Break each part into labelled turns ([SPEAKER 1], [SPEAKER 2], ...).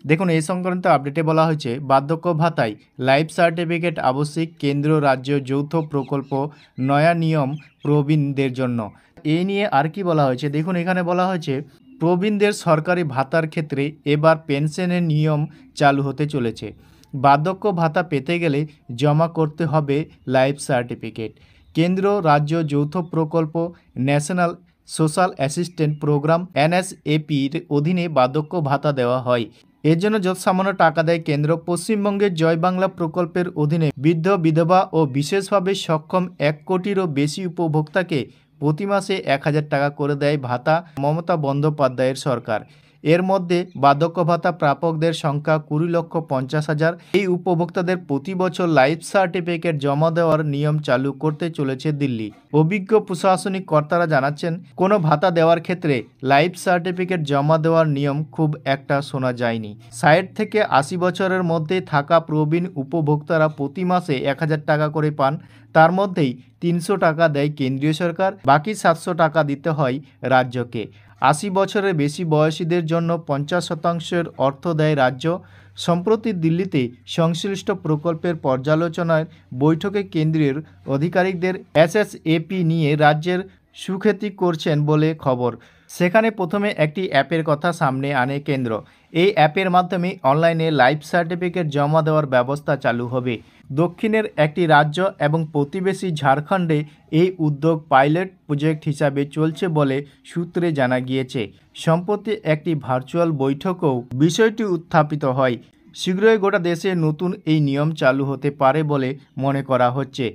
[SPEAKER 1] দেখুন এই সংক্রান্ত আপডেটে বলা হয়েছে বার্ধক্য ভাতায় লাইফ সার্টিফিকেট আবশ্যিক, কেন্দ্র রাজ্য যৌথ প্রকল্প নয়া নিয়ম প্রবীণদের জন্য। এই নিয়ে আর কি বলা হয়েছে দেখুন, এখানে বলা হয়েছে প্রবীণদের সরকারি ভাতার ক্ষেত্রে এবার পেনশনের নিয়ম চালু হতে চলেছে। বার্ধক্য ভাতা পেতে গেলে জমা করতে হবে লাইফ সার্টিফিকেট। কেন্দ্র রাজ্য যৌথ প্রকল্প ন্যাশনাল সোশ্যাল অ্যাসিস্ট্যান্ট প্রোগ্রাম NSAPর অধীনে বার্ধক্য ভাতা দেওয়া হয়। এর জন্য যত সামান্য টাকা দেয় কেন্দ্র। পশ্চিমবঙ্গের জয় বাংলা প্রকল্পের অধীনে বৃদ্ধ, বিধবা ও বিশেষভাবে সক্ষম 1 কোটিরও বেশি উপভোক্তাকে প্রতি মাসে 1000 টাকা করে দেয় ভাতা মমতা বন্দ্যোপাধ্যায়ের সরকার। এর মধ্যে বার্ধক্য ভাতা প্রাপকদের সংখ্যা 20,50,000। এই উপভোক্তাদের প্রতি বছর লাইফ সার্টিফিকেট জমা দেওয়ার নিয়ম চালু করতে চলেছে দিল্লি। অভিজ্ঞ প্রশাসনিক কর্তারা জানাচ্ছেন, কোনো ভাতা দেওয়ার ক্ষেত্রে লাইফ সার্টিফিকেট জমা দেওয়ার নিয়ম খুব একটা শোনা যায়নি। 60 থেকে 80 বছরের মধ্যে থাকা প্রবীণ উপভোক্তারা প্রতি মাসে 1000 টাকা করে পান। তার মধ্যেই 300 টাকা দেয় কেন্দ্রীয় সরকার, বাকি 700 টাকা দিতে হয় রাজ্যকে। 80 বছরের বেশি বয়সীদের জন্য 50% অর্থ দেয় রাজ্য। সম্প্রতি দিল্লিতে সংশ্লিষ্ট প্রকল্পের পর্যালোচনার বৈঠকে কেন্দ্রীয় আধিকারিকদের SSAP নিয়ে রাজ্যের সুখ্যাতি করছেন বলে খবর। সেখানে প্রথমে একটি অ্যাপের কথা সামনে আনে কেন্দ্র। এই অ্যাপের মাধ্যমে অনলাইনে লাইফ সার্টিফিকেট জমা দেওয়ার ব্যবস্থা চালু হবে। দক্ষিণের একটি রাজ্য এবং প্রতিবেশী ঝাড়খণ্ডে এই উদ্যোগ পাইলট প্রজেক্ট হিসাবে চলছে বলে সূত্রে জানা গিয়েছে। সম্প্রতি একটি ভার্চুয়াল বৈঠকেও বিষয়টি উত্থাপিত হয়। শীঘ্রই গোটা দেশে নতুন এই নিয়ম চালু হতে পারে বলে মনে করা হচ্ছে।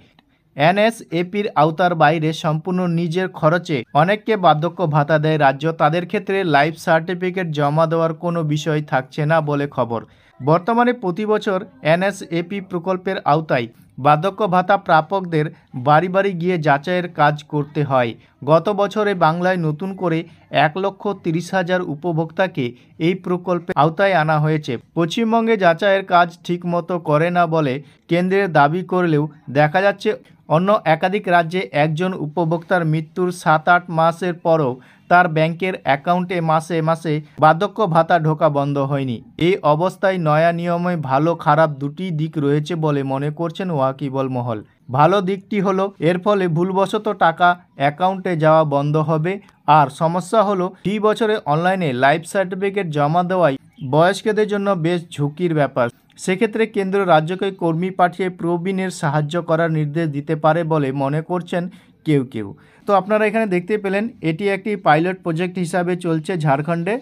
[SPEAKER 1] NSAPর আওতার বাইরে সম্পূর্ণ নিজের খরচে অনেককে বার্ধক্য ভাতা দেয় রাজ্য। তাদের ক্ষেত্রে লাইফ সার্টিফিকেট জমা দেওয়ার কোনো বিষয় থাকছে না বলে খবর। বর্তমানে প্রতি বছর NSAP প্রকল্পের আওতায় বার্ধক্য ভাতা প্রাপকদের বাড়ি বাড়ি গিয়ে যাচাইয়ের কাজ করতে হয়। গত বছরে বাংলায় নতুন করে 1,30,000 উপভোক্তাকে এই প্রকল্পের আওতায় আনা হয়েছে। পশ্চিমবঙ্গে যাচাইয়ের কাজ ঠিকমতো করে না বলে কেন্দ্রের দাবি করলেও দেখা যাচ্ছে অন্য একাধিক রাজ্যে একজন উপভোক্তার মৃত্যুর 7-8 মাসের পরও তার ব্যাংকের অ্যাকাউন্টে মাসে মাসে বার্ধক্য ভাতা ঢোকা বন্ধ হয়নি। এই অবস্থায় নয়া নিয়মে ভালো খারাপ দুটি দিক রয়েছে বলে মনে করছেন ওয়াকিবল মহল। ভালো দিকটি হলো এর ফলে ভুলবশত টাকা অ্যাকাউন্টে যাওয়া বন্ধ হবে। আর সমস্যা হলো 2 বছরে অনলাইনে লাইফ সার্টিফিকেট জমা দেওয়াই বয়স্কদের জন্য বেশ ঝুঁকির ব্যাপার। সেক্ষেত্রে কেন্দ্র রাজ্যকে কর্মী পাঠিয়ে প্রবীণের সাহায্য করার নির্দেশ দিতে পারে বলে মনে করছেন কেউ কেউ। তো আপনারা এখানে দেখতে পেলেন এটি একটি পাইলট প্রজেক্ট হিসাবে চলছে ঝাড়খণ্ডে।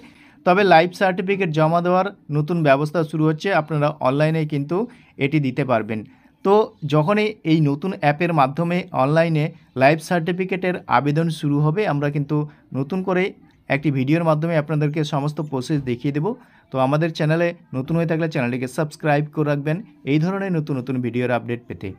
[SPEAKER 1] তবে লাইফ সার্টিফিকেট জমা দেওয়ার নতুন ব্যবস্থা শুরু হচ্ছে, আপনারা অনলাইনে কিন্তু এটি দিতে পারবেন। তো যখনই এই নতুন অ্যাপের মাধ্যমে অনলাইনে লাইফ সার্টিফিকেটের আবেদন শুরু হবে, আমরা কিন্তু নতুন করে একটি ভিডিওর মাধ্যমে আপনাদেরকে সমস্ত প্রসেস দেখিয়ে দেব। তো আমাদের চ্যানেলে নতুন হয়ে থাকলে চ্যানেলটিকে সাবস্ক্রাইব করে রাখবেন এই ধরনের নতুন নতুন ভিডিওর আপডেট পেতে।